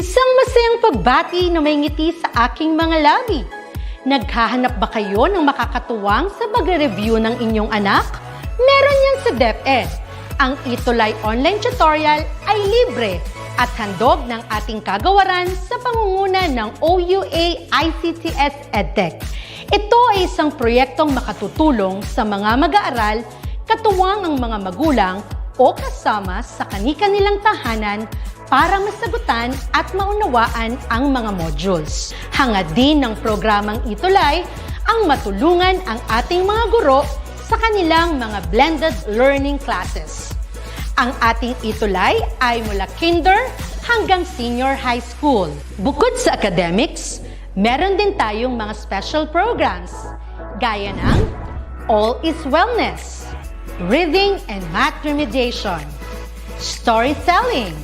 Isang masayang pagbati na may ngiti sa aking mga labi. Naghahanap ba kayo ng makakatuwang sa pagre-review ng inyong anak? Meron yan sa DepEd. Ang ETUlay online tutorial ay libre at handog ng ating kagawaran sa pangunguna ng OUA ICTS EdTech. Ito ay isang proyektong makatutulong sa mga mag-aaral, katuwang ang mga magulang o kasama sa kani-kanilang tahanan para masagutan at maunawaan ang mga modules. Hangad din ng programang ETUlay ang matulungan ang ating mga guro sa kanilang mga blended learning classes. Ang ating ETUlay ay mula kinder hanggang senior high school. Bukod sa academics, meron din tayong mga special programs gaya ng All is Wellness, Reading and Math Remediation, Storytelling,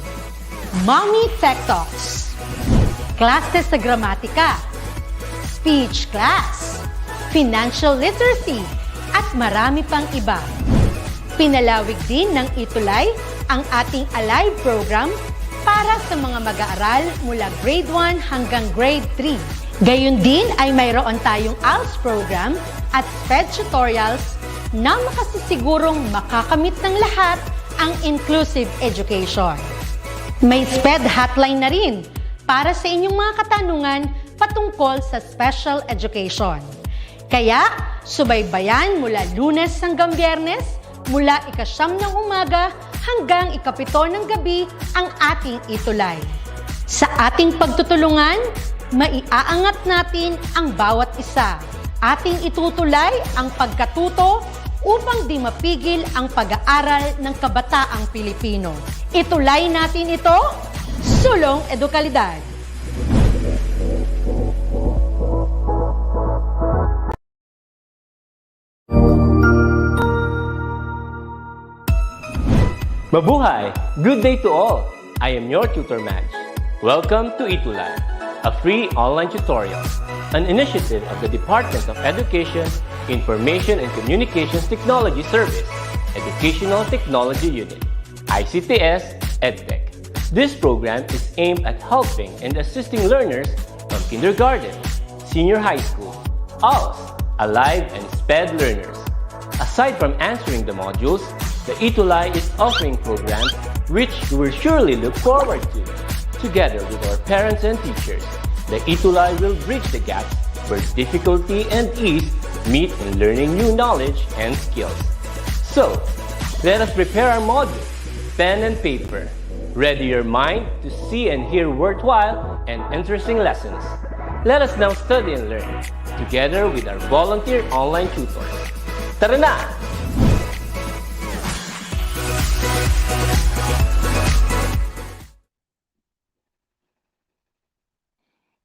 Mommy Tech Talks, Classes sa Gramatika, Speech Class, Financial Literacy, at marami pang iba. Pinalawig din ng ETUlay ang ating Alive program para sa mga mag-aaral mula grade 1 hanggang grade 3. Gayun din ay mayroon tayong ALS program at SPED tutorials na makasisigurong makakamit ng lahat ang inclusive education. May SPED hotline na rin para sa inyong mga katanungan patungkol sa special education. Kaya, subaybayan mula Lunes hanggang Biyernes, mula 9:00 ng umaga hanggang 7:00 ng gabi ang ating ETUlay. Sa ating pagtutulungan, maiaangat natin ang bawat isa. Ating itutulay ang pagkatuto upang di mapigil ang pag-aaral ng kabataang Pilipino. Itulay natin ito, sulong edukalidad. Mabuhay! Good day to all! I am your tutor Madge. Welcome to ETUlay, a free online tutorial, an initiative of the Department of Education, Information and Communications Technology Service, Educational Technology Unit, ICTS EdTech. This program is aimed at helping and assisting learners from kindergarten, senior high school, ALS, Alive, and SPED learners. Aside from answering the modules, the ETUlay is offering programs which you will surely look forward to. Together with our parents and teachers, the ETUlay will bridge the gaps where difficulty and ease meet in learning new knowledge and skills. So, let us prepare our modules, pen and paper. Ready your mind to see and hear worthwhile and interesting lessons. Let us now study and learn, together with our volunteer online tutors. Tara na!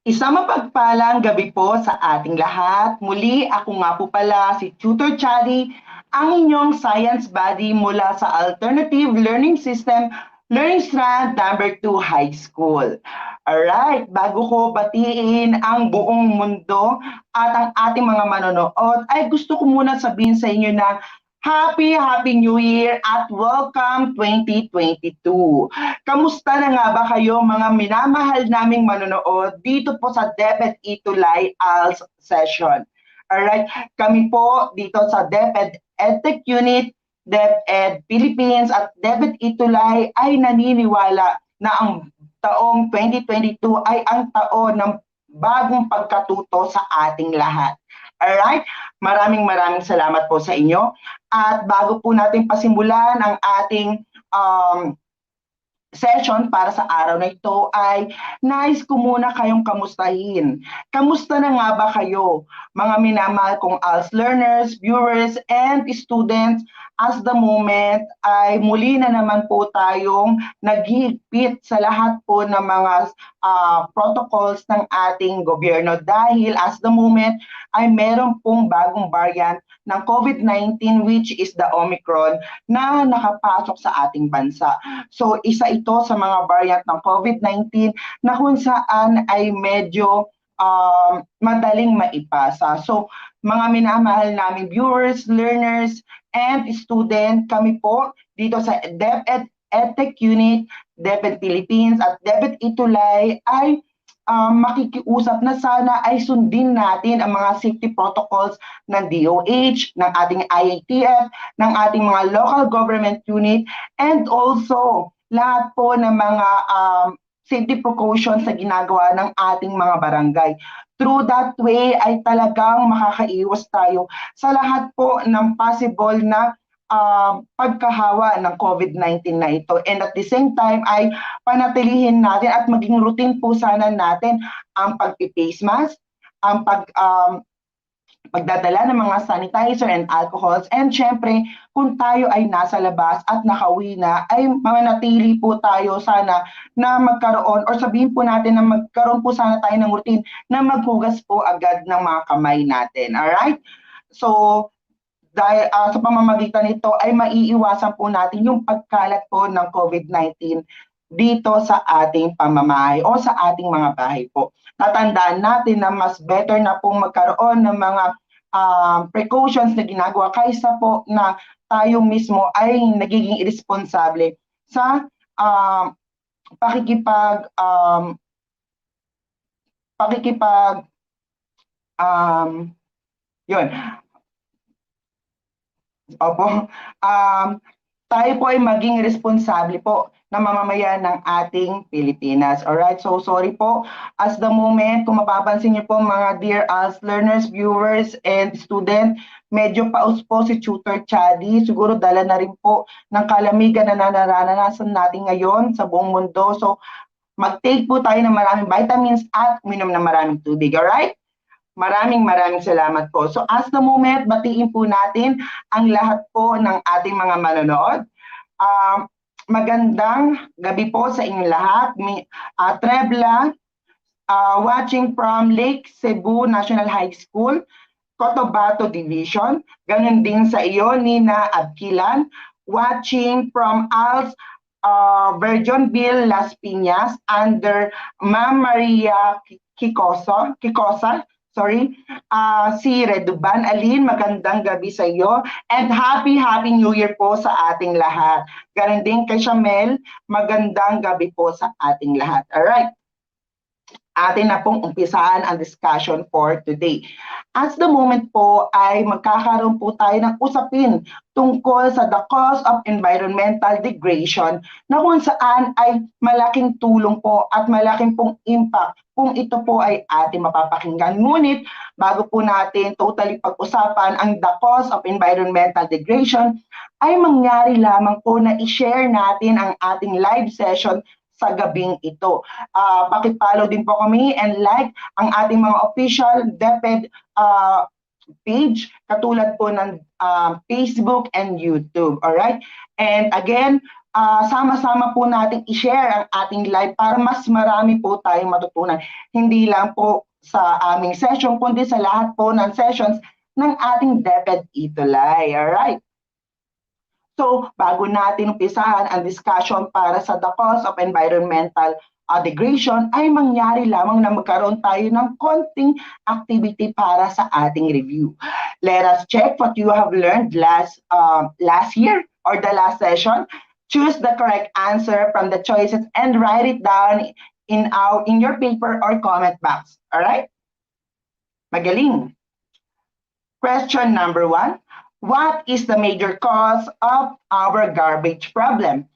Isang mapagpalang gabi po sa ating lahat. Muli, ako nga po pala si Tutor Chari, ang inyong science buddy mula sa Alternative Learning System, Learning Strand number 2 High School. Alright, bago ko batiin ang buong mundo at ang ating mga manonood, ay gusto ko muna sabihin sa inyo na Happy New Year at welcome 2022. Kamusta na nga ba kayo mga minamahal naming manonood dito po sa DepEd ETUlay ALS session? Alright, kami po dito sa DepEd EdTech Unit, DepEd Philippines at DepEd ETUlay ay naniniwala na ang taong 2022 ay ang taon ng bagong pagkatuto sa ating lahat. Alright, maraming salamat po sa inyo. At bago po natin pasimulan ang ating session para sa araw na ito ay nais ko muna kayong kamustahin. Kamusta na nga ba kayo, mga minamahal kong ALS learners, viewers, and students? As the moment ay muli na naman po tayong naghihigpit sa lahat po ng mga protocols ng ating gobyerno dahil as the moment ay meron pong bagong variant ng COVID-19 which is the Omicron na nakapasok sa ating bansa. So isa ito sa mga variant ng COVID-19 na kung saan ay medyo madaling maipasa. So mga minamahal naming viewers, learners, and student, kami po dito sa DepEd EdTech Unit, DepEd Philippines at DepEd ETUlay ay makikiusap na sana ay sundin natin ang mga safety protocols ng DOH, ng ating IATF, ng ating mga local government unit, and also lahat po ng mga safety precautions na ginagawa ng ating mga barangay. Through that way ay talagang makakaiwas tayo sa lahat po ng possible na pagkahawa ng COVID-19 na ito. And at the same time ay panatilihin natin at maging routine po sana natin ang pag-face mask, ang pagdadala ng mga sanitizer and alcohols, and syempre kung tayo ay nasa labas at nakauwi na ay manatili po tayo sana na magkaroon or sabihin po natin na magkaroon po sana tayo ng routine na maghugas po agad ng mga kamay natin. Alright? So dahil sa pamamagitan nito ay maiiwasan po natin yung pagkalat po ng COVID-19 dito sa ating pamamahay o sa ating mga bahay po. Tatandaan natin na mas better na pong magkaroon ng mga precautions na ginagawa kaysa po na tayo mismo ay nagiging irresponsable sa yun. Opo. Tayo po ay maging responsable po na mamamayan ng ating Pilipinas. Alright, so sorry po. As the moment, kung mapapansin niyo po mga dear learners, viewers, and student, medyo paus po si Tutor Chadi. Siguro dala na rin po ng kalamigan na naranasan natin ngayon sa buong mundo. So mag-take po tayo ng maraming vitamins at uminom ng maraming tubig. Alright? Maraming salamat po. So as the moment, batiin po natin ang lahat po ng ating mga manonood. Magandang gabi po sa inyong lahat. Trebla, watching from Lake Cebu National High School, Cotabato Division. Ganun din sa iyo, Nina Abkilan, watching from ALS Virginville, Las Piñas, under Ma'am Maria Kikosa, si Reduban Alin, magandang gabi sa iyo and happy New Year po sa ating lahat. Ganon din kay Shamel, magandang gabi po sa ating lahat. Alright, atin na pong umpisahan ang discussion for today. As the moment po ay magkakaroon po tayo ng usapin tungkol sa the cause of environmental degradation na kung saan ay malaking tulong po at malaking pong impact kung ito po ay ating mapapakinggan. Ngunit bago po natin totally pag-usapan ang the cause of environmental degradation, ay mangyari lamang po na i-share natin ang ating live session sa gabing ito. Pakipollow din po kami and like ang ating mga official DepEd page, katulad po ng Facebook and YouTube. Alright? And again, sama-sama po natin i-share ang ating live para mas marami po tayong matutunan. Hindi lang po sa aming session, kundi sa lahat po ng sessions ng ating DepEd ETUlay. Alright? So, bago natin umpisahan ang discussion para sa the cause of environmental degradation, ay mangyari lamang na magkaroon tayo ng konting activity para sa ating review. Let us check what you have learned last year or the last session. Choose the correct answer from the choices and write it down in your paper or comment box. All right? Magaling. Question number 1. What is the major cause of our garbage problem?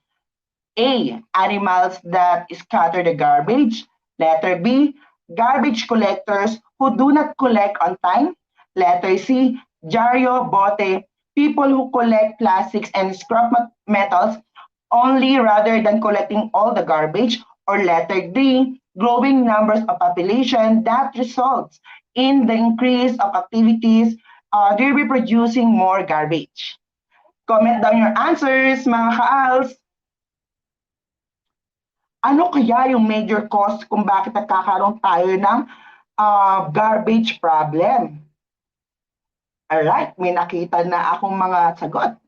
A. Animals that scatter the garbage. Letter B. Garbage collectors who do not collect on time. Letter C. Jaryo, bote, people who collect plastics and scrap metals only rather than collecting all the garbage. Or letter D. Growing numbers of population that results in the increase of activities they'll be producing more garbage. Comment down your answers, mga ka-ALS. Ano kaya yung major cause kung bakit nagkakaroon tayo ng garbage problem? Alright, may nakita na akong mga sagot.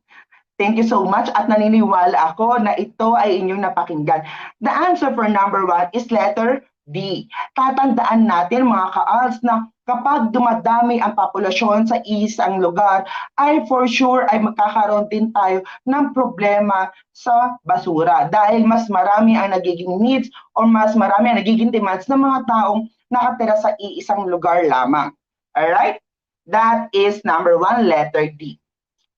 Thank you so much at naniniwala ako na ito ay inyong napakinggan. The answer for number 1 is letter D. Tatandaan natin mga ka-ALS na kapag dumadami ang populasyon sa isang lugar, ay for sure ay magkakaroon din tayo ng problema sa basura dahil mas marami ang nagiging needs or mas marami ang nagiging demands ng mga taong nakatira sa iisang lugar lamang. Alright? That is number 1, letter D.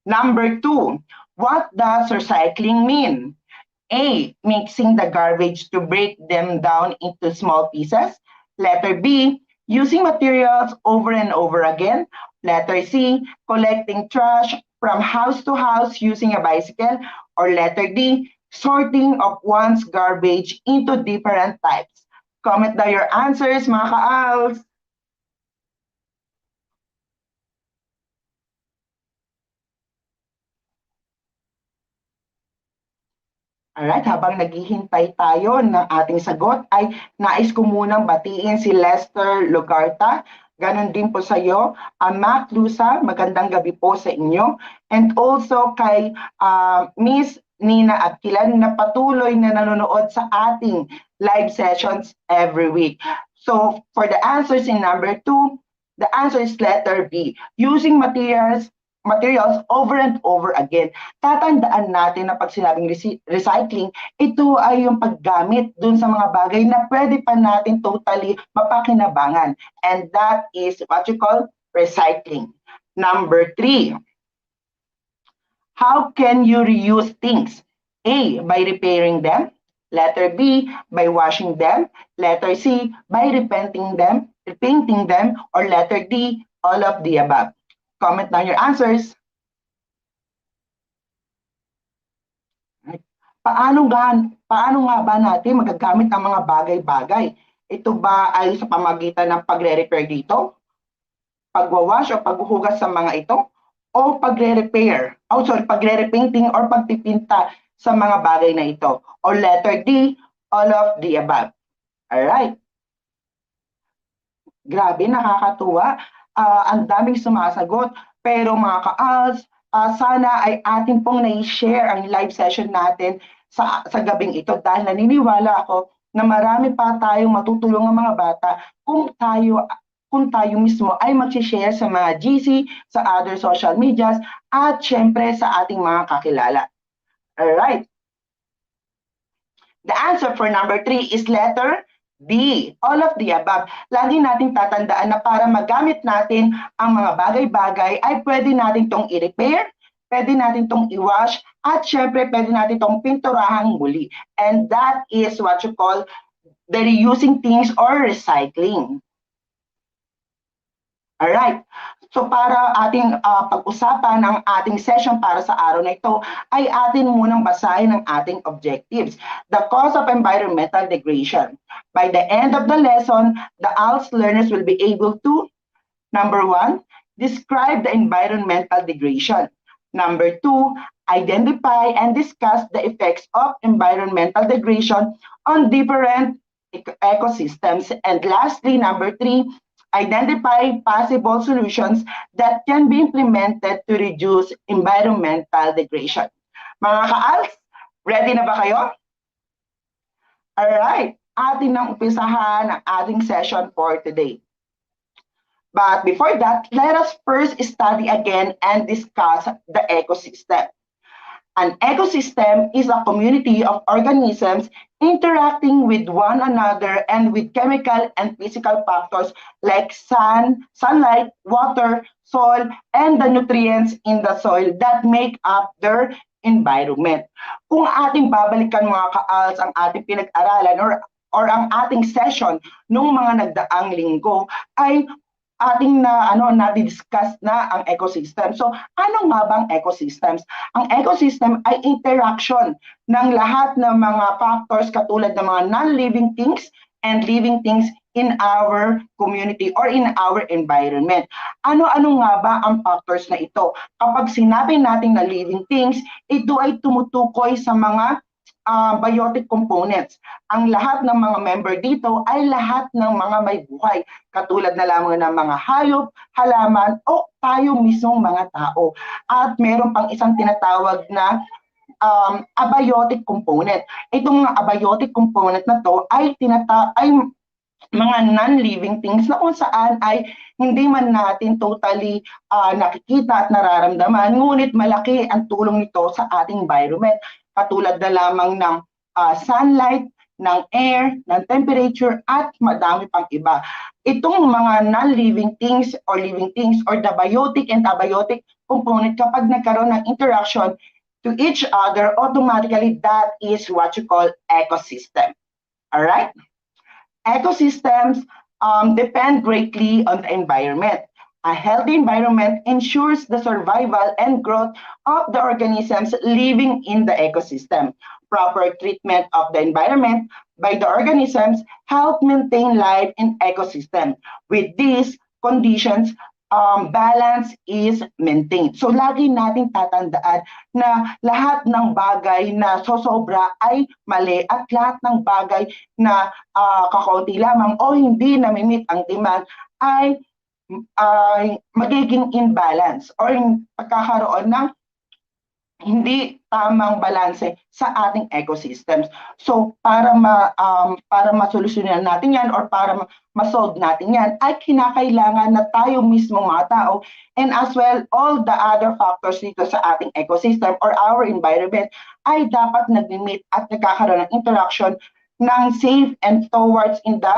Number 2, what does recycling mean? A, mixing the garbage to break them down into small pieces. Letter B, using materials over and over again. Letter C, collecting trash from house to house using a bicycle. Or letter D, sorting of one's garbage into different types. Comment down your answers, mga ka-ALS. Alright, habang naghihintay tayo ng ating sagot, ay nais ko munang batiin si Lester Lugarta. Ganon din po sa iyo. Mac Lusa, magandang gabi po sa inyo. And also kay Miss Nina Aquilan na patuloy na nanonood sa ating live sessions every week. So for the answers in number 2, the answer is letter B, using materials over and over again. Tatandaan natin na pag sinabing recycling, ito ay yung paggamit dun sa mga bagay na pwede pa natin totally mapakinabangan. And that is what you call recycling. Number 3, how can you reuse things? A, by repairing them. Letter B, by washing them. Letter C, by repainting them. Or letter D, all of the above. Comment down your answers. Paano nga ba natin magagamit ang mga bagay-bagay? Ito ba ay sa pamagitan ng pagre-repair dito? Pagwawash o paghuhugas sa mga ito? O pagre-repainting or pagpipinta sa mga bagay na ito? Or letter D, all of the above. Alright. Grabe, nakakatuwa. Ang daming sumasagot. Pero mga ka-ALS, sana ay atin pong na-share ang live session natin sa gabing ito dahil naniniwala ako na marami pa tayong matutulong ng mga bata kung tayo mismo ay mag-share sa mga GC, sa other social medias, at syempre sa ating mga kakilala. Alright. The answer for number 3 is letter D, all of the above. Lagi nating tatandaan na para magamit natin ang mga bagay-bagay ay pwede natin tong i-repair, pwede natin tong i-wash, at syempre pwede natin tong pinturahan muli. And that is what you call the reusing things or recycling. Alright, so para ating pag-usapan ang ating session para sa araw na ito, ay atin munang basahin ang ating objectives. The cause of environmental degradation. By the end of the lesson, the ALS learners will be able to, number 1, describe the environmental degradation. Number 2, identify and discuss the effects of environmental degradation on different ecosystems. And lastly, number 3, identify possible solutions that can be implemented to reduce environmental degradation. Mga ka-ALS, ready na ba kayo? Alright, atin nang umpisahan ang ating session for today. But before that, let us first study again and discuss the ecosystem. An ecosystem is a community of organisms interacting with one another and with chemical and physical factors like sunlight, water, soil, and the nutrients in the soil that make up their environment. Kung ating babalikan mga ka-ALS ang ating pinag-aralan or ang ating session nung mga nagdaang linggo ay ating na-discuss na ang ecosystem. So, ano nga bang ecosystems? Ang ecosystem ay interaction ng lahat ng mga factors katulad ng mga non-living things and living things in our community or in our environment. Ano-ano nga ba ang factors na ito? Kapag sinabi natin na living things, ito ay tumutukoy sa mga biotic components. Ang lahat ng mga member dito ay lahat ng mga may buhay, katulad na lamang ng mga hayop, halaman, o tayo mismong mga tao. At meron pang isang tinatawag na abiotic component. Itong mga abiotic component na to ay mga non-living things na kung saan ay hindi man natin totally nakikita at nararamdaman, ngunit malaki ang tulong nito sa ating environment. Katulad na lamang ng sunlight, ng air, ng temperature, at madami pang iba. Itong mga non-living things or living things or the biotic and abiotic component, kapag nagkaroon ng interaction to each other, automatically that is what you call ecosystem. Alright? Ecosystems depend greatly on the environment. A healthy environment ensures the survival and growth of the organisms living in the ecosystem. Proper treatment of the environment by the organisms help maintain life in ecosystem. With these conditions, balance is maintained. So lagi nating tatandaan na lahat ng bagay na sosobra ay mali at lahat ng bagay na kakaunti lamang o hindi namimit ang demand ay magiging imbalance or pagkakaroon ng hindi tamang balanse sa ating ecosystems. So para masolusyonan natin yan or para ma-solve natin yan, ay kinakailangan na tayo mismo mga tao and as well all the other factors dito sa ating ecosystem or our environment ay dapat nag-meet at nagkakaroon ng interaction ng safe and towards in the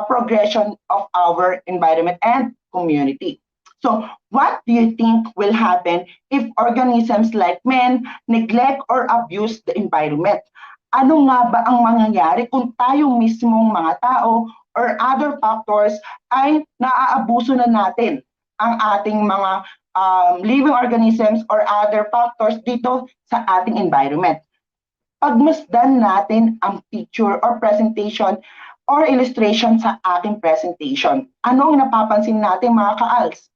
progression of our environment and community. So what do you think will happen if organisms like men neglect or abuse the environment? Ano nga ba ang mangyayari kung tayo mismong mga tao or other factors ay naaabuso na natin ang ating mga living organisms or other factors dito sa ating environment? Pagmasdan natin ang picture or presentation or illustration sa ating presentation. Ano ang napapansin natin mga ka-ALS?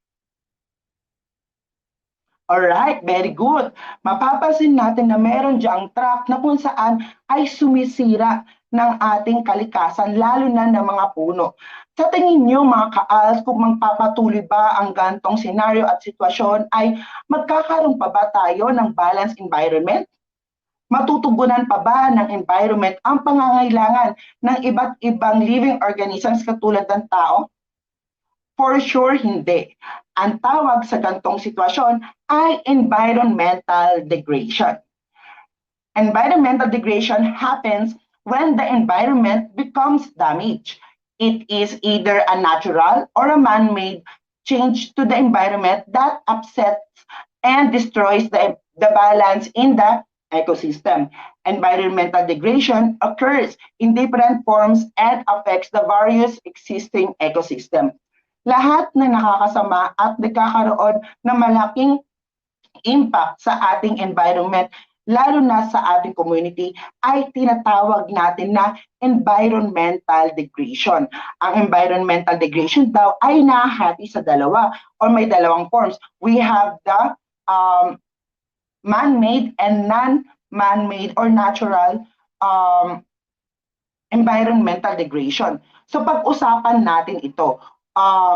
Alright, very good. Mapapansin natin na meron diyang truck na kung saan ay sumisira ng ating kalikasan, lalo na ng mga puno. Sa tingin nyo mga ka-ALS, kung magpapatuloy ba ang gantong senaryo at sitwasyon, ay magkakaroon pa ba tayo ng balanced environment? Matutugunan pa ba ng environment ang pangangailangan ng iba't ibang living organisms katulad ng tao? For sure, hindi. Ang tawag sa gantong sitwasyon ay environmental degradation. Environmental degradation happens when the environment becomes damaged. It is either a natural or a man-made change to the environment that upsets and destroys the balance in the ecosystem. Environmental degradation occurs in different forms and affects the various existing ecosystem. Lahat na nakakasama at nagkakaroon ng malaking impact sa ating environment, lalo na sa ating community, ay tinatawag natin na environmental degradation. Ang environmental degradation daw ay nahahati sa dalawa or may dalawang forms. We have the man-made and non-man-made or natural environmental degradation. So pag-usapan natin ito,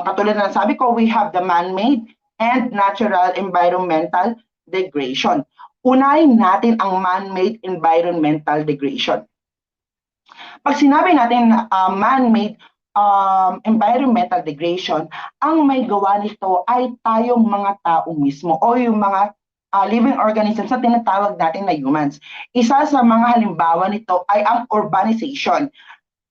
katulad na sabi ko, we have the man-made and natural environmental degradation. Unahin natin ang man-made environmental degradation. Pag sinabi natin man-made environmental degradation, ang may gawa nito ay tayong mga tao mismo o yung mga living organisms na tinatawag natin na humans. Isa sa mga halimbawa nito ay ang urbanization.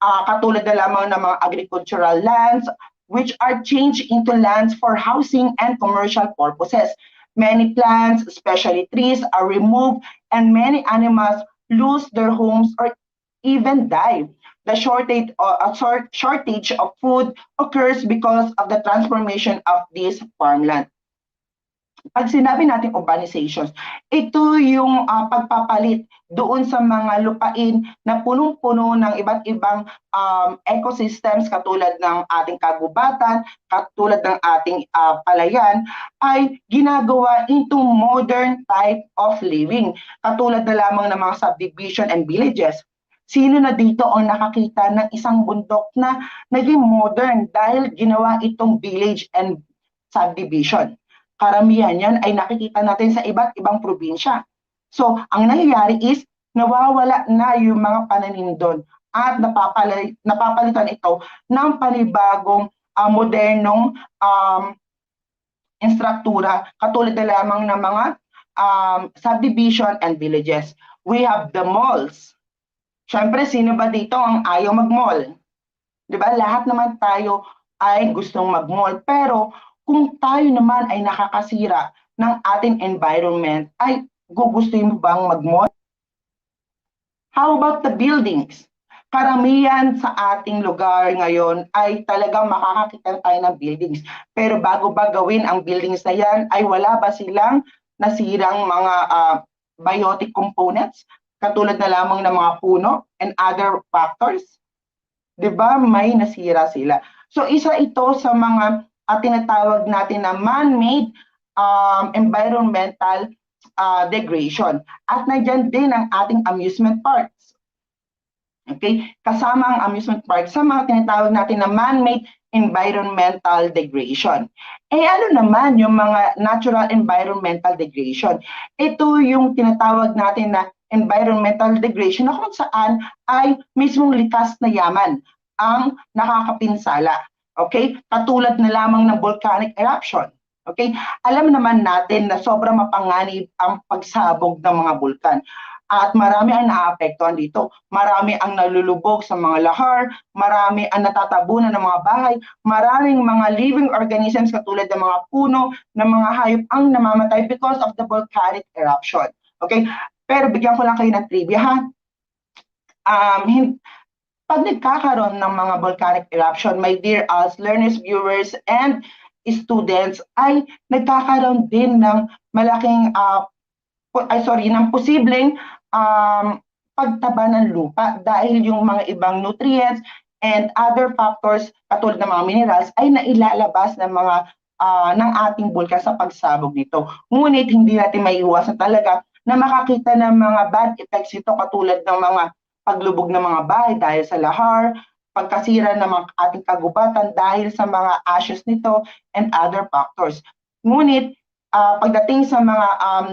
Katulad na lamang ng mga agricultural lands, which are changed into lands for housing and commercial purposes. Many plants, especially trees, are removed and many animals lose their homes or even die. The shortage of food occurs because of the transformation of this farmland. Pag sinabi natin urbanizations, ito yung pagpapalit doon sa mga lupain na punong-puno ng iba't ibang ecosystems katulad ng ating kagubatan, katulad ng ating palayan, ay ginagawa into modern type of living. Katulad na lamang ng mga subdivision and villages. Sino na dito ang nakakita ng isang bundok na naging modern dahil ginawa itong village and subdivision? Karamihan yan ay nakikita natin sa iba't ibang probinsya. So, ang nangyayari is nawawala na yung mga pananim doon. at napapalitan ito ng panibagong modernong instruktura katulad na lamang ng mga subdivision and villages. We have the malls. Siyempre, sino ba dito ang ayaw mag-mall? Diba? Lahat naman tayo ay gustong mag-mall. Pero kung tayo naman ay nakakasira ng ating environment, ay gugustuhin mo bang mag-mall? How about the buildings? Karamihan sa ating lugar ngayon ay talagang makakakita tayo ng buildings. Pero bago ba gawin ang buildings na yan, ay wala ba silang nasirang mga biotic components? Katulad na lamang ng mga puno and other factors? Diba? May nasira sila. So isa ito sa mga tinatawag natin na man-made environmental degradation. At nandiyan din ang ating amusement parks. Okay? Kasama ang amusement park sa mga tinatawag natin na man-made environmental degradation. Ano naman yung mga natural environmental degradation? Ito yung tinatawag natin na environmental degradation na kung saan ay mismong likas na yaman ang nakakapinsala. Okay? Katulad na lamang ng volcanic eruption. Okay? Alam naman natin na sobrang mapanganib ang pagsabog ng mga bulkan. At marami ang naapektuhan dito. Marami ang nalulubog sa mga lahar, marami ang natatabunan ng mga bahay, maraming mga living organisms katulad ng mga puno, ng mga hayop ang namamatay because of the volcanic eruption. Okay? Pero bigyan ko lang kayo ng trivia ha. Pag nagkakaroon ng mga volcanic eruption, my dear learners, viewers, and students, ay nagkakaroon din ng malaking ng posibleng pagtaba ng lupa dahil yung mga ibang nutrients and other factors katulad ng mga minerals ay nailalabas ng mga ng ating bulkan sa pagsabog nito. Ngunit hindi natin maiiwasan talaga na makakita ng mga bad effects ito katulad ng mga paglubog ng mga bahay dahil sa lahar, pagkasira ng mga ating kagubatan dahil sa mga ashes nito and other factors. Ngunit pagdating sa mga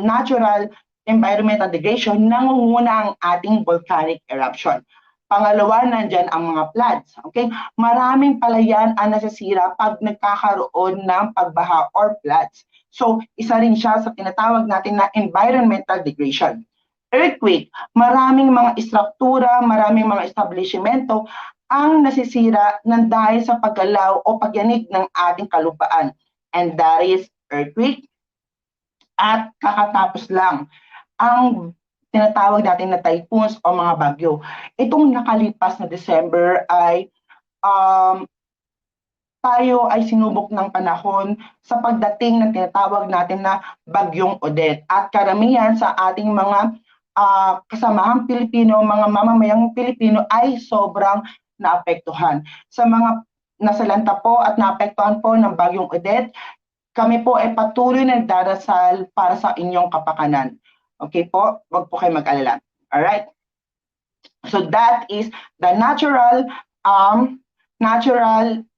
natural environmental degradation, nangunguna ang ating volcanic eruption. Pangalawa, nandyan ang mga floods. Okay? Maraming palayan ang nasisira pag nagkakaroon ng pagbaha or floods. So, isa rin siya sa tinatawag natin na environmental degradation. Earthquake, maraming mga istruktura, maraming mga establishmento ang nasisira ng dahil sa paggalaw o pagyanig ng ating kalupaan. And that is earthquake. At kakatapos lang, ang tinatawag natin na typhoons o mga bagyo. Itong nakalipas na December ay tayo ay sinubok ng panahon sa pagdating ng tinatawag natin na bagyong Odette. At karamihan sa ating mga kasamahang Pilipino, mga mamamayang Pilipino ay sobrang naapektuhan. Sa mga nasalanta po at naapektuhan po ng bagyong Odette, kami po ay patuloy na nagdarasal para sa inyong kapakanan. Okay po? Huwag po kayo mag-alala. Alright? So that is the natural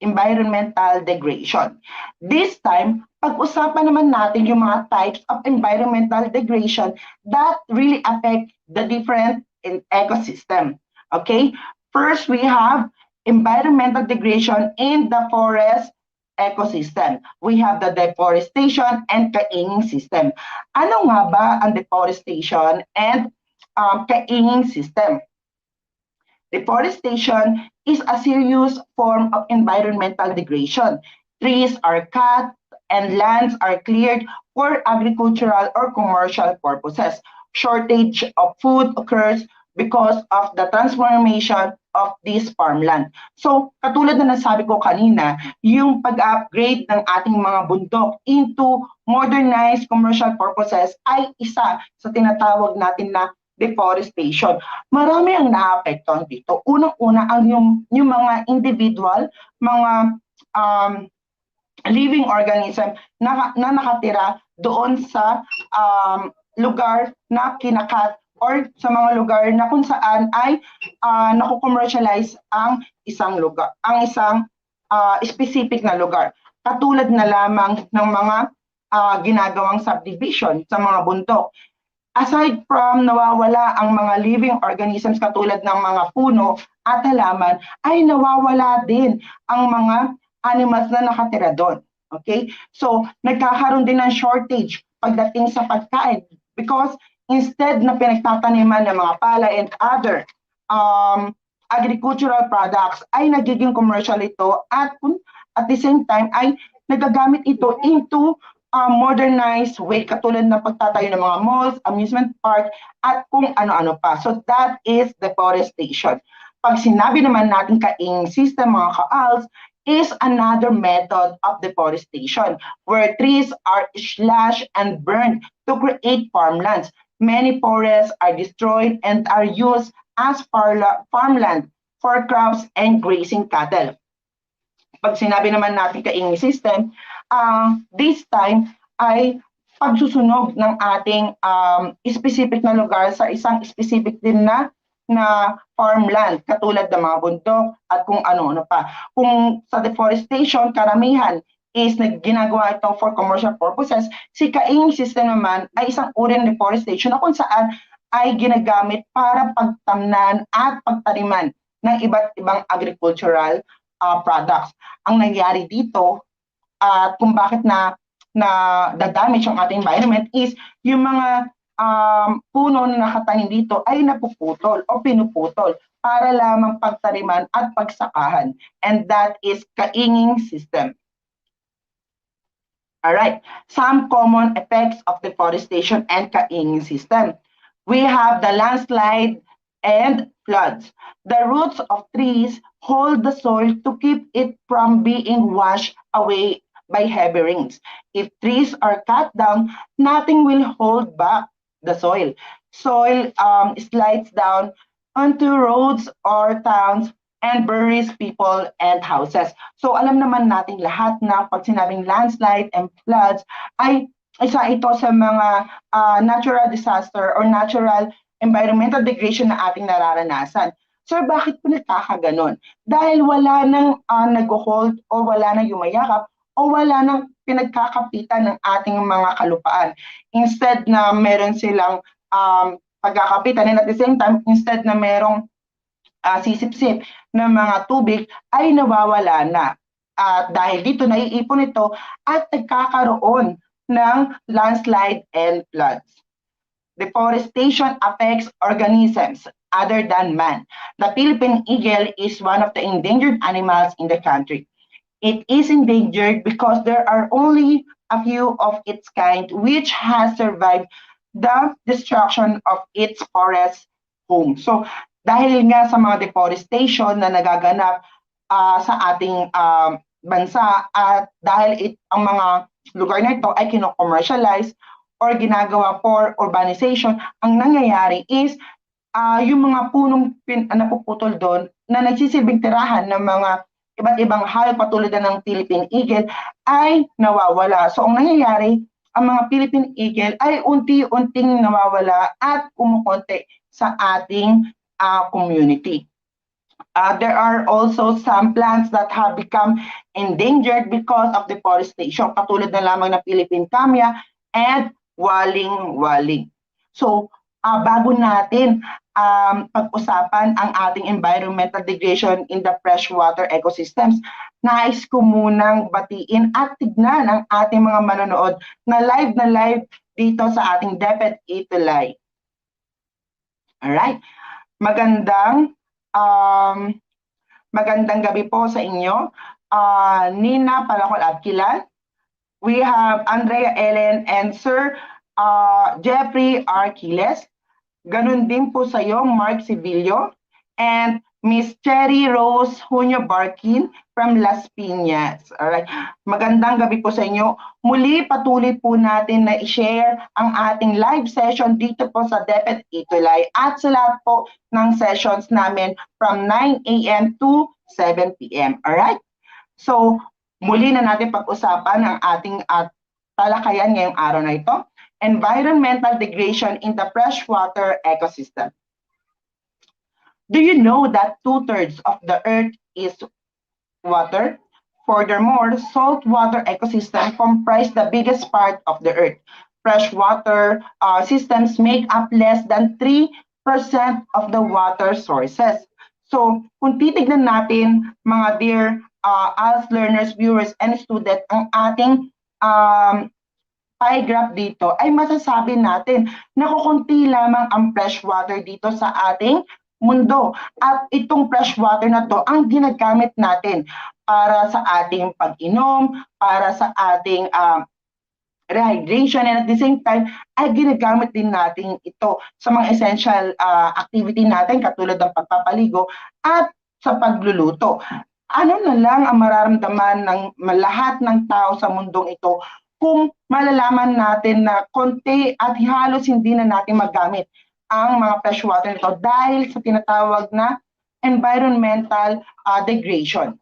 environmental degradation. This time, pag-usapan naman natin yung mga types of environmental degradation that really affect the different ecosystem. Okay? First, we have environmental degradation in the forest ecosystem. We have the deforestation and kainging system. Ano nga ba ang deforestation and kainging system? Deforestation is a serious form of environmental degradation. Trees are cut and lands are cleared for agricultural or commercial purposes. Shortage of food occurs because of the transformation of this farmland. So, katulad na nasabi ko kanina, yung pag-upgrade ng ating mga bundok into modernized commercial purposes ay isa sa tinatawag natin na deforestation. Marami ang naapektuhan dito. Unang-una ang yung mga individual, mga living organism na nakatira doon sa lugar na kinakat or sa mga lugar na kung saan ay naku-commercialize ang isang lugar, ang isang specific na lugar. Katulad na lamang ng mga ginagawang subdivision sa mga bundok. Aside from nawawala ang mga living organisms katulad ng mga puno at halaman, ay nawawala din ang mga animals na nakatira doon. Okay? So, nagkakaroon din ng shortage pagdating sa pagkain because instead na pinagtataniman ng mga palay and other agricultural products, ay nagiging commercial ito at the same time ay nagagamit ito into modernized way, katulad ng pagtatayo ng mga malls, amusement park, at kung ano-ano pa. So that is deforestation. Pag sinabi naman natin kaing system, mga ka-ALS, is another method of deforestation where trees are slashed and burned to create farmlands. Many forests are destroyed and are used as farmland for crops and grazing cattle. Pag sinabi naman natin kaing system, this time ay pagsusunog ng ating specific na lugar sa isang specific din na farmland, katulad ng mga bundok at kung ano-ano pa. Kung sa deforestation, karamihan is ginagawa ito for commercial purposes, si kaing system naman ay isang uri ng deforestation na kung saan ay ginagamit para pagtamnan at pagtaniman ng iba't ibang agricultural products. Ang nangyari dito at kung bakit na damage ang ating environment is yung mga puno na nakatanim dito ay napuputol o pinuputol para lamang pagtaniman at pagsakahan. And that is kainging system. Alright, some common effects of deforestation and kainging system. We have the landslide and floods. The roots of trees hold the soil to keep it from being washed away by heavy rains. If trees are cut down, nothing will hold back the soil. Soil slides down onto roads or towns and buries people and houses. So alam naman natin lahat na pag sinabing landslide and floods ay isa ito sa mga natural disaster or natural environmental degradation na ating nararanasan. Sir, bakit po nagkakaganon? Dahil wala nang nag-hold o wala nang yumayakap o wala nang pinagkakapitan ng ating mga kalupaan. Instead na meron silang pagkakapitan and at the same time, instead na merong sisip-sip ng mga tubig ay nawawala na. At dahil dito naiipon ito at nagkakaroon ng landslide and floods. Deforestation affects organisms other than man. The Philippine eagle is one of the endangered animals in the country. It is endangered because there are only a few of its kind which has survived the destruction of its forest home. So, dahil nga sa mga deforestation na nagaganap sa ating bansa at dahil ang mga lugar na ito ay kino-commercialize or ginagawa for urbanization, ang nangyayari is yung mga punong napuputol doon na nagsisilbing tirahan ng mga iba't ibang hayop katulad ng Philippine eagle ay nawawala. So ang nangyayari, ang mga Philippine eagle ay unti-unting nawawala at kumukonti sa ating community. There are also some plants that have become endangered because of deforestation, katulad na lamang na Philippine camea and waling-waling. So, bago natin pag-usapan ang ating environmental degradation in the freshwater ecosystems, nais ko munang batiin at tignan ang ating mga manonood na live dito sa ating DepEd ETUlay. Alright, magandang gabi po sa inyo. Nina Palacol Abkilan, we have Andrea Ellen and Sir Jeffrey R. Quiles. Ganun din po sa iyo, Mark Sibilio, and Miss Cherry Rose Junio Barkin from Las Piñas. Alright. Magandang gabi po sa inyo. Muli, patuloy po natin na i-share ang ating live session dito po sa DepEd ETUlay at sa lahat po ng sessions namin from 9 a.m. to 7 p.m. Alright? So, muli na natin pag-usapan ang ating talakayan ngayong araw na ito. Environmental degradation in the freshwater ecosystem. Do you know that 2/3 of the earth is water? Furthermore, saltwater ecosystem comprise the biggest part of the earth. freshwater systems make up less than 3% of the water sources. So, kung titignan natin, mga dear as learners, viewers, and students, ang ating pie graph dito, ay masasabi natin na kukunti lamang ang freshwater dito sa ating mundo. At itong freshwater na to ang ginagamit natin para sa ating pag-inom, para sa ating rehydration, and at the same time ay ginagamit din natin ito sa mga essential activity natin katulad ng pagpapaligo at sa pagluluto. Ano na lang ang mararamdaman ng lahat ng tao sa mundong ito kung malalaman natin na konti at halos hindi na natin magamit ang mga freshwater nito dahil sa tinatawag na environmental degradation.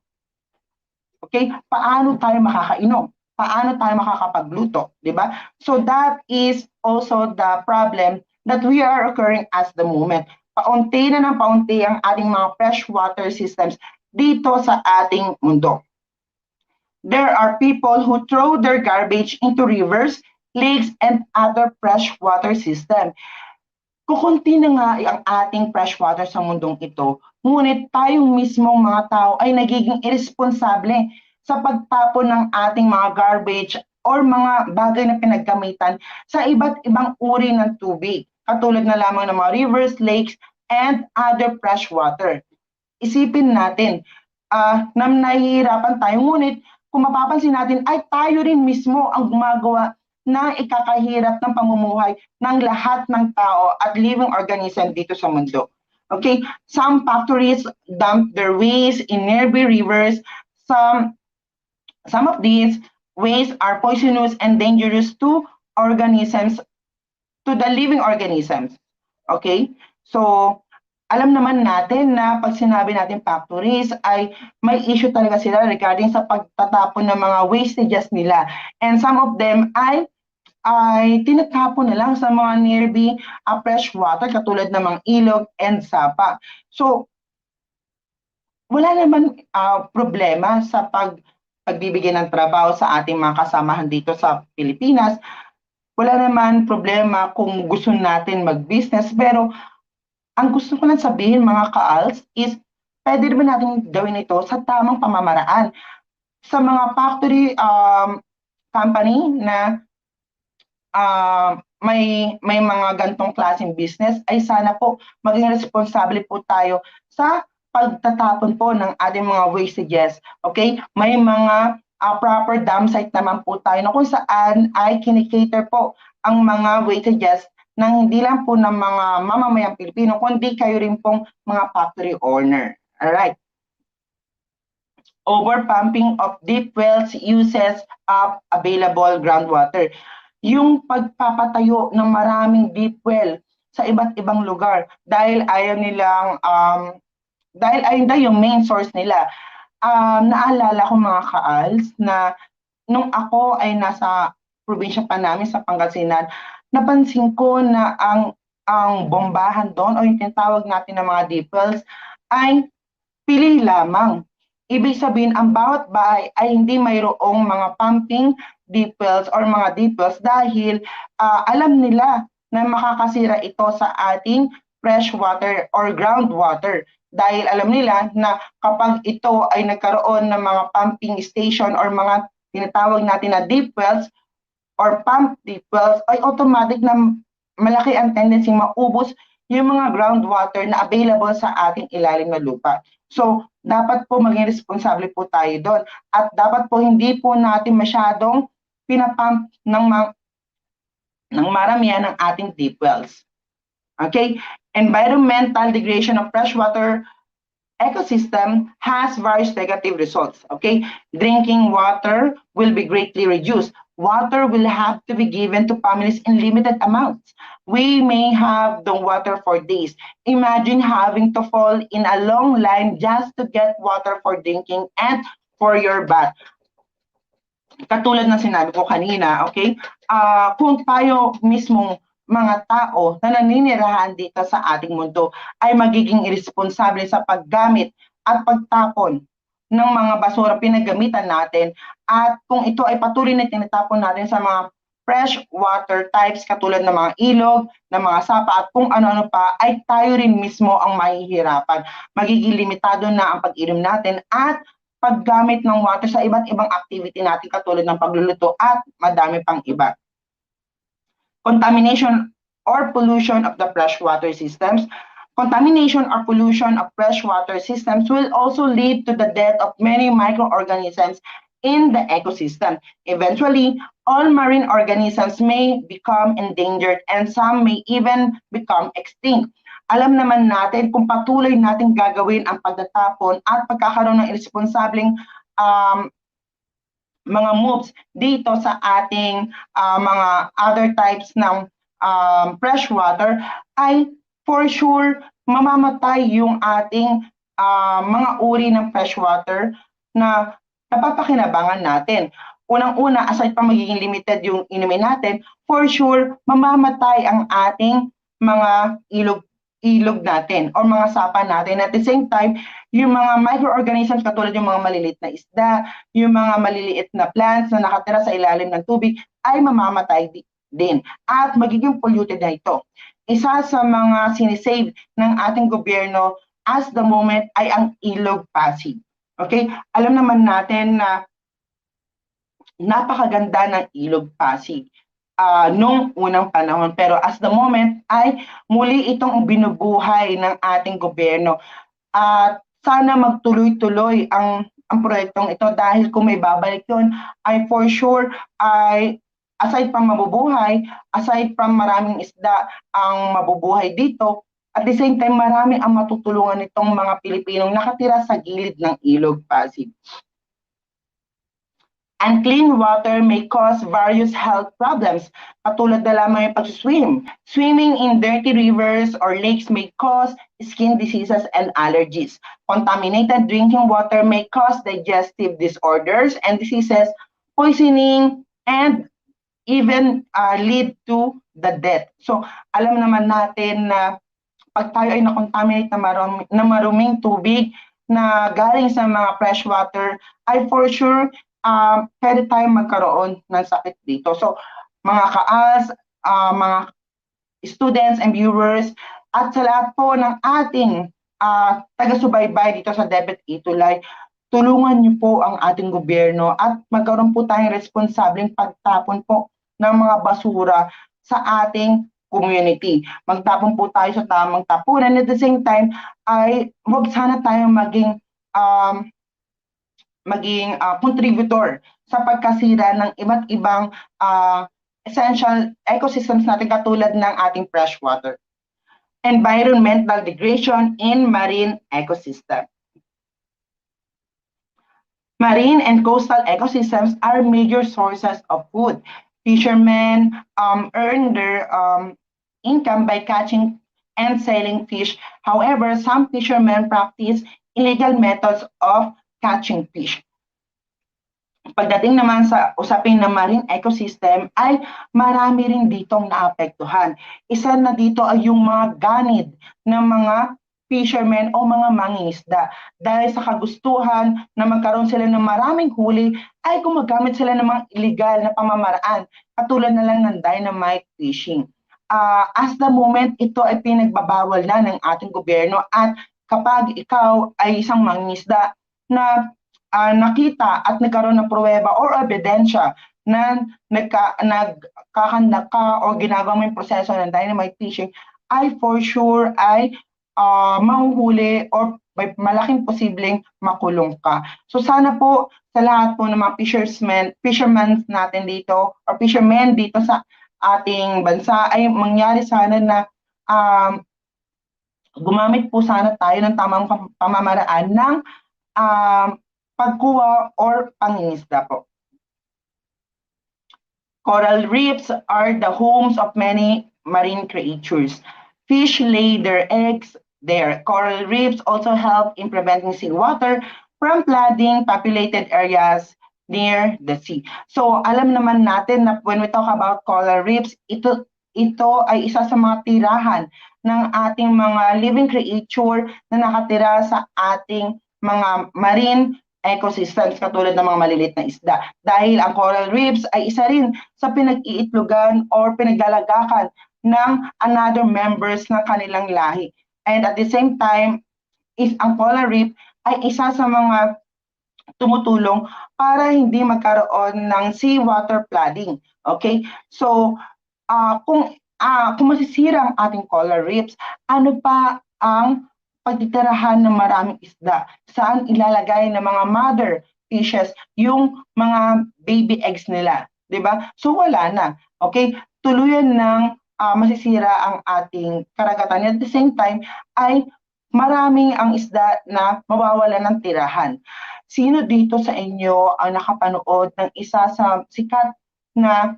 Okay? Paano tayo makakainom? Paano tayo makakapagluto? Diba? So that is also the problem that we are occurring as the moment. Paunti na ng paunti ang ating mga freshwater systems dito sa ating mundo. There are people who throw their garbage into rivers, lakes, and other freshwater system. Kukunti na nga ang ating freshwater sa mundong ito, ngunit tayong mismong mga tao ay nagiging irresponsable sa pagtapon ng ating mga garbage or mga bagay na pinaggamitan sa iba't ibang uri ng tubig, katulad na lamang ng mga rivers, lakes, and other freshwater. Isipin natin, na nahihirapan tayo, ngunit kung mapapansin natin ay tayo rin mismo ang gumagawa ng ikakahirap ng pamumuhay ng lahat ng tao at living organism dito sa mundo. Okay? Some factories dump their waste in nearby rivers. Some of these waste are poisonous and dangerous to organisms, to the living organisms. Okay? So, alam naman natin na pag sinabi natin factories ay may issue talaga sila regarding sa pagtatapon ng mga wastages nila. And some of them ay tinatapon na lang sa mga nearby fresh water katulad ng mga ilog and sapa. So, wala naman problema sa pagbibigay ng trabaho sa ating mga kasamahan dito sa Pilipinas. Wala naman problema kung gusto natin mag-business, pero ang gusto ko lang sabihin mga ka-ALS is pwede rin natin gawin ito sa tamang pamamaraan. Sa mga factory company na may mga gantong klaseng business ay sana po maging responsable po tayo sa pagtatapon po ng ating mga wastages. Okay? May mga proper dam site naman po tayo na kung saan ay kinikater po ang mga wastages ng hindi lang po ng mga mamamayang Pilipino, kundi kayo rin pong mga factory owner. Alright. Overpumping of deep wells uses up available groundwater. Yung pagpapatayo ng maraming deep well sa iba't ibang lugar dahil ayaw nilang, dahil ayun daw yung main source nila. Naalala ko mga ka-ALS na nung ako ay nasa probinsya pa namin sa Pangasinan, napansin ko na ang bombahan doon o yung tinatawag natin na mga deep wells ay pili lamang. Ibig sabihin, ang bawat bahay ay hindi mayroong mga pumping deep wells or mga deep wells dahil alam nila na makakasira ito sa ating fresh water or groundwater. Dahil alam nila na kapag ito ay nagkaroon ng mga pumping station or mga tinatawag natin na deep wells, or pump deep wells, ay automatic na malaki ang tendency maubos yung mga groundwater na available sa ating ilalim na lupa. So, dapat po maging responsable po tayo doon. At dapat po hindi po natin masyadong pinapump ng maramihan ng ating deep wells. Okay? Environmental degradation of freshwater ecosystem has various negative results. Okay? Drinking water will be greatly reduced. Water will have to be given to families in limited amounts. We may have the water for days. Imagine having to fall in a long line just to get water for drinking and for your bath. Katulad ng sinabi ko kanina, okay? Kung tayo mismong mga tao na naninirahan dito sa ating mundo ay magiging irresponsable sa paggamit at pagtapon ng mga basura pinagamitan natin, at kung ito ay patuloy na tinatapon natin sa mga fresh water types katulad ng mga ilog, ng mga sapa at kung ano-ano pa ay tayo rin mismo ang mahihirapan. Magiging limitado na ang pag-inom natin at paggamit ng water sa iba't ibang activity natin katulad ng pagluluto at madami pang iba. Contamination or pollution of the freshwater systems. Contamination or pollution of freshwater systems will also lead to the death of many microorganisms in the ecosystem. Eventually, all marine organisms may become endangered and some may even become extinct. Alam naman natin kung patuloy natin gagawin ang pagtatapon at pagkakaroon ng irresponsableng mga moves dito sa ating mga other types ng fresh water ay for sure mamamatay yung ating mga uri ng fresh water na napapakinabangan natin. Unang-una, aside pa magiging limited yung inumin natin, for sure mamamatay ang ating mga ilog natin or mga sapa natin. At the same time, yung mga microorganisms katulad yung mga maliliit na isda, yung mga maliliit na plants na nakatira sa ilalim ng tubig ay mamamatay din at magiging polluted na ito. Isa sa mga sinisave ng ating gobyerno as the moment ay ang ilog Pasig. Okay? Alam naman natin na napakaganda ng ilog Pasig nung unang panahon. Pero as the moment ay muli itong binubuhay ng ating gobyerno. At sana magtuloy-tuloy ang proyektong ito dahil kung may babalik yun ay for sure ay aside from mabubuhay, aside from maraming isda ang mabubuhay dito, at the same time marami ang matutulungan nitong mga Pilipinong nakatira sa gilid ng ilog Pasig. Unclean water may cause various health problems, katulad na lamang yung pag-swim. Swimming in dirty rivers or lakes may cause skin diseases and allergies. Contaminated drinking water may cause digestive disorders and diseases, poisoning, and even lead to the death. So, alam naman natin na pag tayo ay na-contaminate na maruming tubig na galing sa mga fresh water, ay for sure pwede tayong magkaroon ng sakit dito. So, mga kaas, mga students and viewers, at sa lahat po ng ating taga-subaybay dito sa DepEd ETUlay, tulungan niyo po ang ating gobyerno at magkaroon po tayong responsableng pagtapon po ng mga basura sa ating community. Magtapon po tayo sa tamang tapunan. At the same time, ay huwag sana tayong maging contributor sa pagkasira ng iba't ibang essential ecosystems natin katulad ng ating freshwater. Environmental degradation in marine ecosystem. Marine and coastal ecosystems are major sources of food. Fishermen earn their income by catching and selling fish. However, some fishermen practice illegal methods of catching fish. Pagdating naman sa usapin ng marine ecosystem ay marami rin ditong naapektuhan. Isa na dito ay yung mga ganid ng mga fishermen o mga mangingisda. Dahil sa kagustuhan na magkaroon sila ng maraming huli ay gumagamit sila ng mga illegal na pamamaraan katulad na lang ng dynamite fishing. As the moment ito ay pinagbabawal na ng ating gobyerno at kapag ikaw ay isang mangingisda na nakita at nagkaroon ng pruweba or ebidensya na nagkakandak ka o ginagawa mo yung proseso ng dynamite fishing, ay for sure ay mahuhuli or may malaking posibleng makulong ka. So sana po sa lahat po ng mga fishermen natin dito or fishermen dito sa ating bansa ay mangyari sana na gumamit po sana tayo ng tamang pamamaraan ng pagkuha or pangingisda po. Coral reefs are the homes of many marine creatures. Fish lay their eggs there. Coral reefs also help in preventing seawater from flooding populated areas near the sea. So alam naman natin na when we talk about coral reefs, ito ay isa sa mga tirahan ng ating mga living creature na nakatira sa ating mga marine ecosystems katulad ng mga maliliit na isda. Dahil ang coral reefs ay isa rin sa pinag-iitlogan or pinaglalagakan ng another members ng kanilang lahi. And at the same time, ang coral reef ay isa sa mga tumutulong para hindi magkaroon ng seawater flooding. Okay? So, kung masisira ang ating coral reefs, ano pa ang pagtitirahan ng maraming isda? Saan ilalagay ng mga mother fishes yung mga baby eggs nila? Diba? So wala na. Okay? Tuluyan ng masisira ang ating karagatan. At the same time, ay maraming ang isda na mawawala ng tirahan. Sino dito sa inyo ang nakapanood ng isa sa sikat na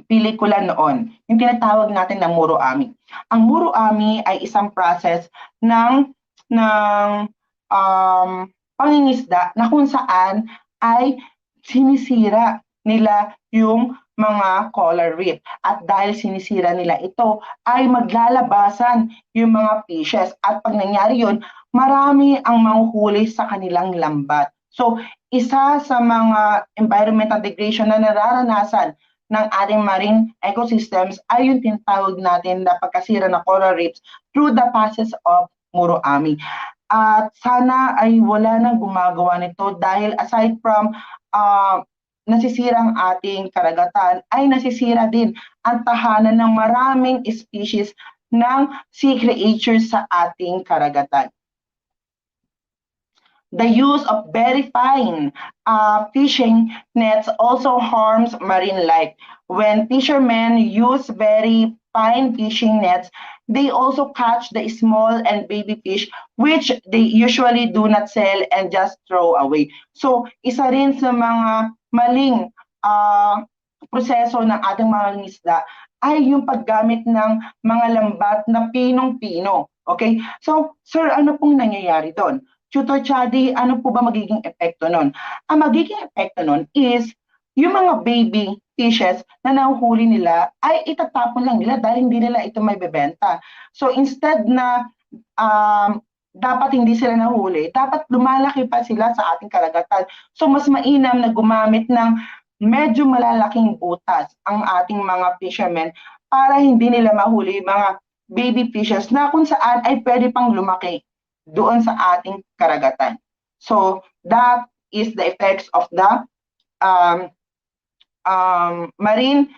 pelikula noon, yung tinatawag natin na Muroami. Ang Muroami ay isang process ng pangingisda na kung saan ay sinisira nila yung mga coral reef. At dahil sinisira nila ito, ay maglalabasan yung mga fishes. At pag nangyari yun, marami ang mahuhuli sa kanilang lambat. So, isa sa mga environmental degradation na nararanasan ng ating marine ecosystems ay yung tinatawag natin na pagkasira ng coral reefs through the process of Muroami. At sana ay wala nang gumagawa nito dahil aside from nasisira ang ating karagatan, ay nasisira din ang tahanan ng maraming species ng sea creatures sa ating karagatan. The use of very fine fishing nets also harms marine life. When fishermen use very fine fishing nets, they also catch the small and baby fish, which they usually do not sell and just throw away. So, isa rin sa mga maling proseso ng ating mga isda ay yung paggamit ng mga lambat na pinong-pino. Okay? So, sir, ano pong nangyayari doon? Tutor Chadi, ano po ba magiging epekto nun? Ang magiging epekto nun is yung mga baby fishes na nahuhuli nila ay itatapon lang nila dahil hindi nila ito may bebenta. So instead na dapat hindi sila nahuli, dapat lumalaki pa sila sa ating karagatan. So mas mainam na gumamit ng medyo malalaking butas ang ating mga fishermen para hindi nila mahuli mga baby fishes na kung saan ay pwede pang lumaki doon sa ating karagatan. So that is the effects of the marine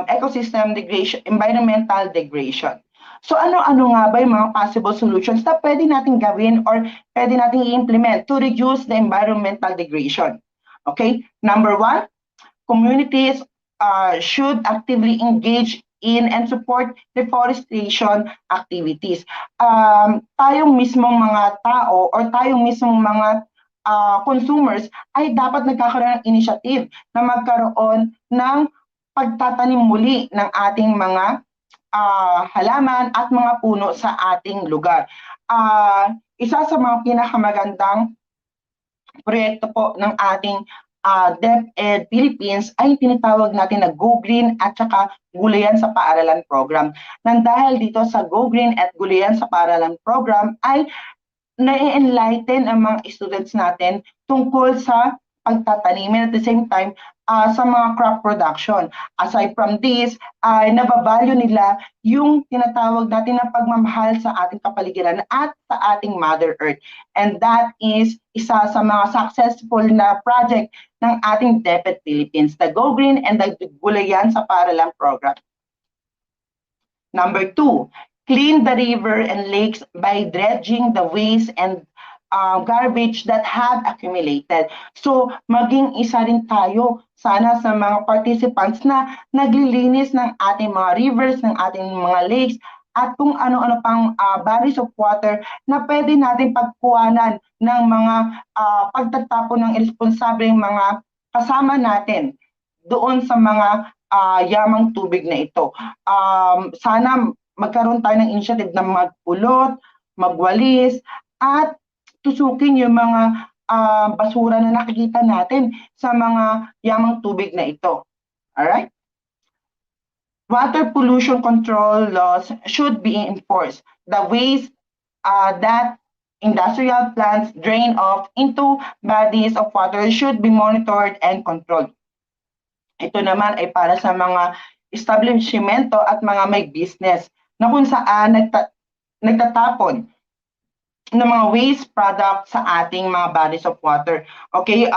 ecosystem degradation, environmental degradation. So ano-ano nga ba yung mga possible solutions na pwede natin gawin or pwede natin i-implement to reduce the environmental degradation? Okay, number one, communities should actively engage in and support deforestation activities. Tayong mismong mga tao or tayong mismong mga consumers ay dapat nagkakaroon ng initiative na magkaroon ng pagtatanim muli ng ating mga halaman at mga puno sa ating lugar. Isa sa mga pinakamagandang proyekto po ng ating DepEd Philippines ay tinatawag natin na Go Green at saka Gulayan sa Paaralan Program. Nang dahil dito sa Go Green at Gulayan sa Paaralan Program ay na-enlighten ang mga students natin tungkol sa pagtatanim at the same time sa mga crop production. Aside from this, nabavalue nila yung tinatawag natin na pagmamahal sa ating kapaligiran at sa ating Mother Earth. And that is isa sa mga successful na project ng ating DepEd Philippines, the Go Green and the Gulayan sa Paaralan Program. Number two, clean the river and lakes by dredging the waste and garbage that have accumulated. So, maging isa rin tayo sana sa mga participants na naglilinis ng ating mga rivers, ng ating mga lakes, at kung ano-ano pang bodies of water na pwede natin pagkuhanan ng mga pagtatapon ng irresponsableng mga kasama natin doon sa mga yamang tubig na ito. Sana magkaroon tayo ng initiative na magpulot, magwalis, at tusukin yung mga basura na nakikita natin sa mga yamang tubig na ito. Alright? Water pollution control laws should be enforced. The waste that industrial plants drain off into bodies of water should be monitored and controlled. Ito naman ay para sa mga establishmento at mga may business na kung saan nagtatapon ng mga waste product sa ating mga bodies of water. Okay,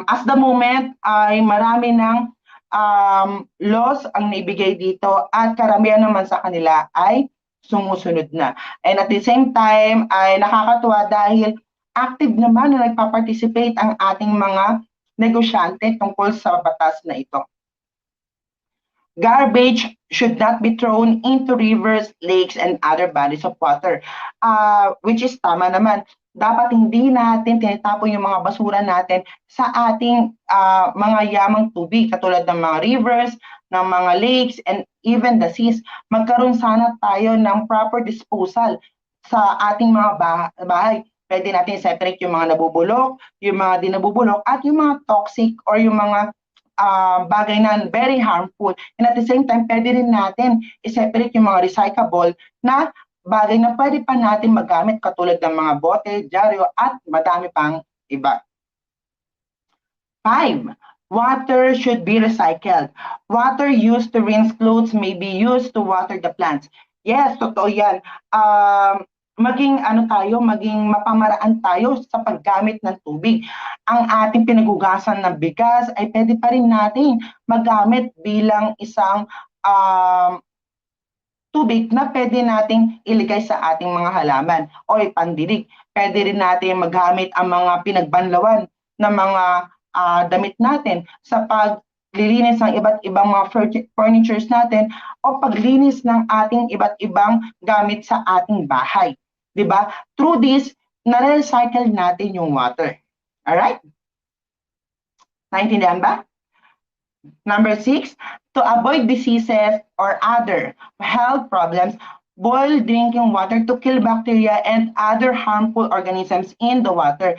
as the moment ay marami ng laws ang naibigay dito at karamihan naman sa kanila ay sumusunod na. And at the same time ay nakakatuwa dahil active naman na nagpa-participate ang ating mga negosyante tungkol sa batas na ito. Garbage should not be thrown into rivers, lakes, and other bodies of water. Which is tama naman. Dapat hindi natin tinatapon yung mga basura natin sa ating mga yamang tubig, katulad ng mga rivers, ng mga lakes, and even the seas. Magkaroon sana tayo ng proper disposal sa ating mga bahay. Pwede natin separate yung mga nabubulok, yung mga di nabubulok, at yung mga toxic or yung mga bagay na very harmful. And at the same time, pwede rin natin i-separate yung mga recyclable na bagay na pwede pa natin magamit katulad ng mga bote, dyaryo, at madami pang iba. 5. Water should be recycled. Water used to rinse clothes may be used to water the plants. Yes, totoo yan. Maging mapamaraan tayo sa paggamit ng tubig. Ang ating pinagugasan ng bigas ay pwede pa rin natin magamit bilang isang tubig na pwede nating iligay sa ating mga halaman o ipandilig. Pwede rin natin magamit ang mga pinagbanlawan ng mga damit natin sa paglilinis ng iba't ibang mga furnitures natin o paglinis ng ating iba't ibang gamit sa ating bahay. Diba? Through this, na-recycle natin yung water. Alright? Naintindihan ba? Number 6, to avoid diseases or other health problems, boil drinking water to kill bacteria and other harmful organisms in the water.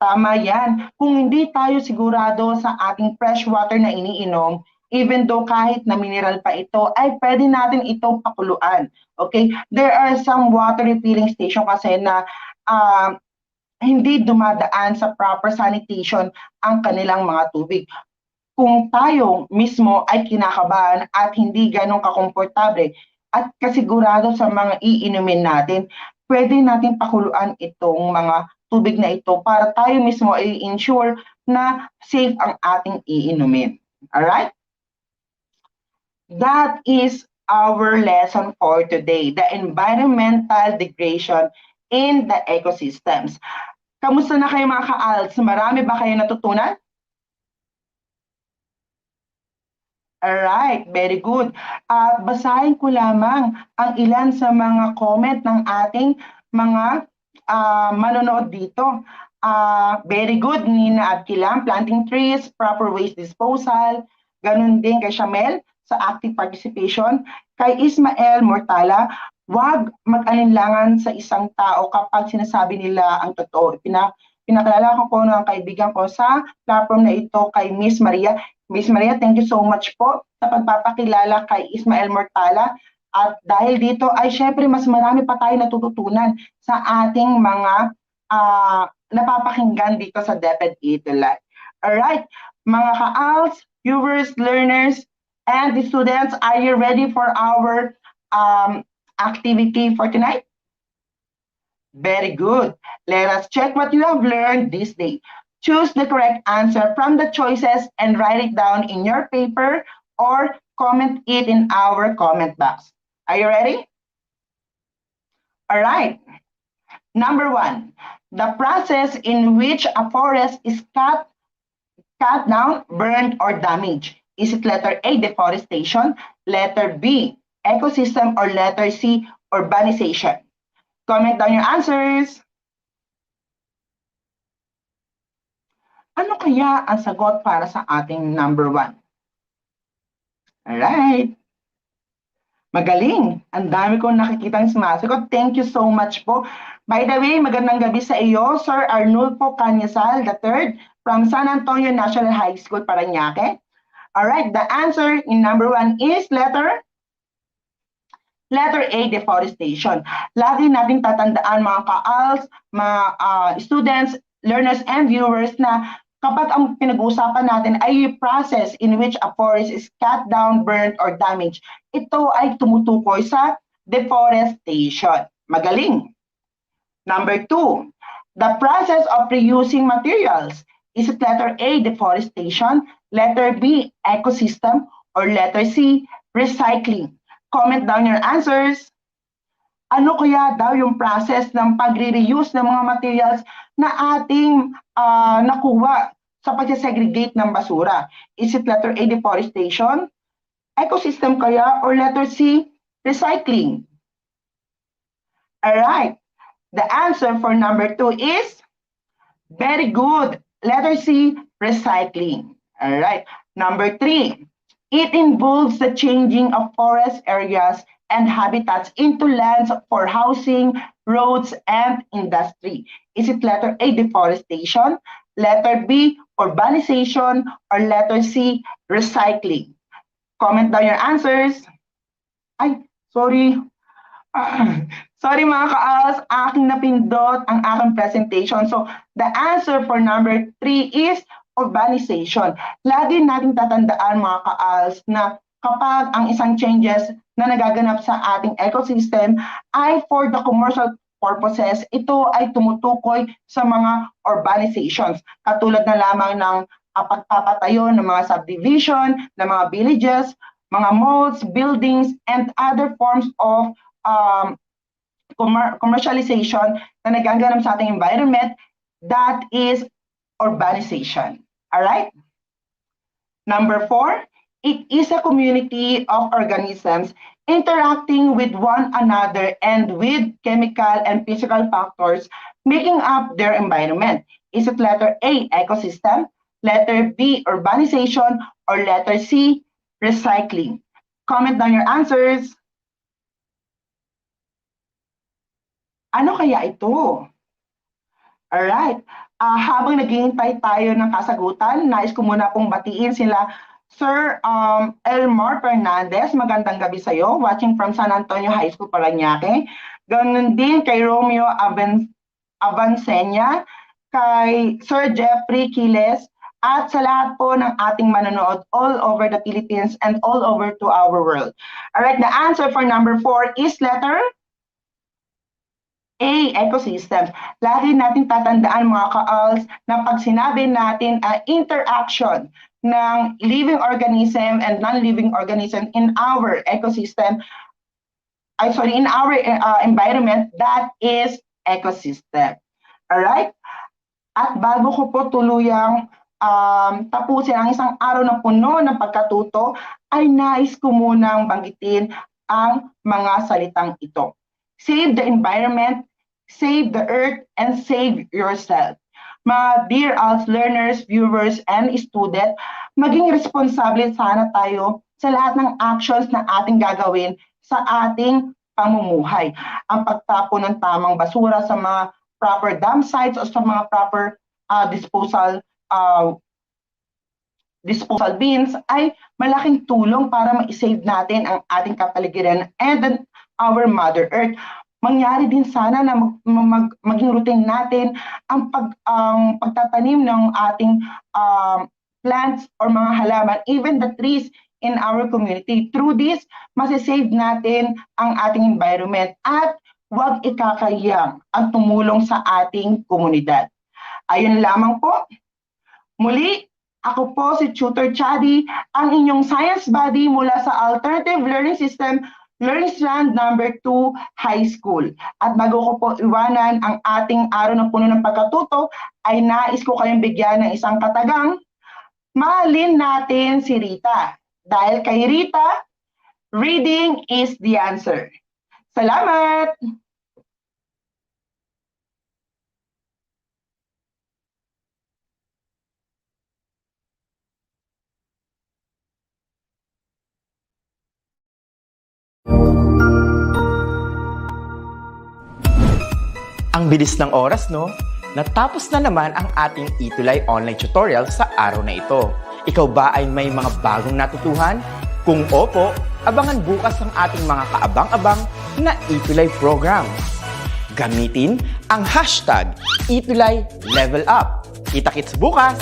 Tama yan. Kung hindi tayo sigurado sa ating fresh water na iniinom, even though kahit na mineral pa ito, ay pwede natin ito pakuluan. Okay? There are some water refilling station kasi na hindi dumadaan sa proper sanitation ang kanilang mga tubig. Kung tayo mismo ay kinakabahan at hindi ganun kakomportable at kasigurado sa mga iinumin natin, pwede natin pakuluan itong mga tubig na ito para tayo mismo ay ensure na safe ang ating iinumin. Alright? That is our lesson for today, the environmental degradation in the ecosystems. Kamusta na kayo mga ka-ALS? Marami ba kayo natutunan? Alright, very good. Basahin ko lamang ang ilan sa mga comment ng ating mga manonood dito. Very good, Nina Abkilam, planting trees, proper waste disposal. Ganun din kay Shamel sa active participation. Kay Ismael Mortala, huwag mag-alinlangan sa isang tao kapag sinasabi nila ang totoo. Pinakalala ko ng kaibigan ko sa platform na ito kay Miss Maria. Miss Maria, thank you so much po sa pagpapakilala kay Ismael Mortala. At dahil dito ay syempre mas marami pa tayo natututunan sa ating mga napapakinggan dito sa DepEd ETUlay. Alright, mga ka-ALS, viewers, learners, and the students, are you ready for our activity for tonight? Very good. Let us check what you have learned this day. Choose the correct answer from the choices and write it down in your paper or comment it in our comment box. Are you ready? All right. Number 1, the process in which a forest is cut down, burned, or damaged. Is it letter A, deforestation, letter B, ecosystem, or letter C, urbanization? Comment down your answers. Ano kaya ang sagot para sa ating number 1? Alright. Magaling. Ang dami kong nakikitang sumasagot. Thank you so much po. By the way, magandang gabi sa iyo, Sir Arnulfo Canyasal III from San Antonio National High School, Parañaque. Alright, the answer in number 1 is letter Letter A, deforestation. Lagi nating tatandaan mga ka-ALS, mga students, learners, and viewers na kapag ang pinag-uusapan natin ay process in which a forest is cut down, burned, or damaged, ito ay tumutukoy sa deforestation. Magaling! Number 2, the process of reusing materials. Is it letter A, deforestation, letter B, ecosystem, or letter C, recycling? Comment down your answers. Ano kaya daw yung process ng pagre-reuse ng mga materials na ating nakuha sa pag-segregate ng basura? Is it letter A, deforestation, ecosystem kaya, or letter C, recycling? Alright, the answer for number 2 is very good. Letter C, recycling. Alright, number 3, it involves the changing of forest areas and habitats into lands for housing, roads, and industry. Is it letter A, deforestation, letter B, urbanization, or letter C, recycling? Comment down your answers. Ay, sorry. Sorry mga ka-ALS, aking napindot ang aking presentation. So, the answer for number 3 is urbanization. Lagi nating tatandaan mga ka-ALS na kapag ang isang changes na nagaganap sa ating ecosystem ay for the commercial purposes, ito ay tumutukoy sa mga urbanizations. Katulad na lamang ng pagpapatayo ng mga subdivision, ng mga villages, mga malls, buildings, and other forms of commercialization na nagaganap sa ating environment, that is urbanization. Alright? Number 4, it is a community of organisms interacting with one another and with chemical and physical factors making up their environment. Is it letter A, ecosystem, letter B, urbanization, or letter C, recycling? Comment down your answers. Ano kaya ito? Alright. Habang naghihintay tayo ng kasagutan, nais ko muna pong batiin sila Sir Elmar Fernandez. Magandang gabi sa iyo, watching from San Antonio High School, Parañaque. Ganun din kay Romeo Avancenia, kay Sir Jeffrey Quiles, at sa lahat po ng ating manonood all over the Philippines and all over to our world. Alright, the answer for number 4 is letter A, ecosystem. Lagi natin tatandaan mga ka-ALS na pag sinabi natin interaction ng living organism and non-living organism in our ecosystem, in our environment, that is ecosystem. Alright? At bago ko po tuluyang tapusin ang isang araw na puno ng pagkatuto, ay nais ko munang banggitin ang mga salitang ito. Save the environment, save the earth, and save yourself. Mga dear ALS learners, viewers, and students, maging responsable sana tayo sa lahat ng actions na ating gagawin sa ating pamumuhay. Ang pagtapon ng tamang basura sa mga proper dump sites o sa mga proper disposal bins ay malaking tulong para ma-save natin ang ating kapaligiran and our Mother Earth. Mangyari din sana na maging routine natin ang pagtatanim ng ating plants or mga halaman, even the trees in our community. Through this, masisave natin ang ating environment at huwag ikakayang ang tumulong sa ating komunidad. Ayun lamang po. Muli, ako po si Tutor Chadi, ang inyong science buddy mula sa Alternative Learning System Learning Strand number 2 High School. At bago ko po iwanan ang ating araw na puno ng pagkatuto, ay nais ko kayong bigyan ng isang katagang, mahalin natin si Rita. Dahil kay Rita, reading is the answer. Salamat! Ang bilis ng oras, no? Natapos na naman ang ating ETUlay online tutorial sa araw na ito. Ikaw ba ay may mga bagong natutuhan? Kung opo, abangan bukas ang ating mga kaabang-abang na ETUlay program. Gamitin ang hashtag ETUlay Level Up. Kita-kits bukas!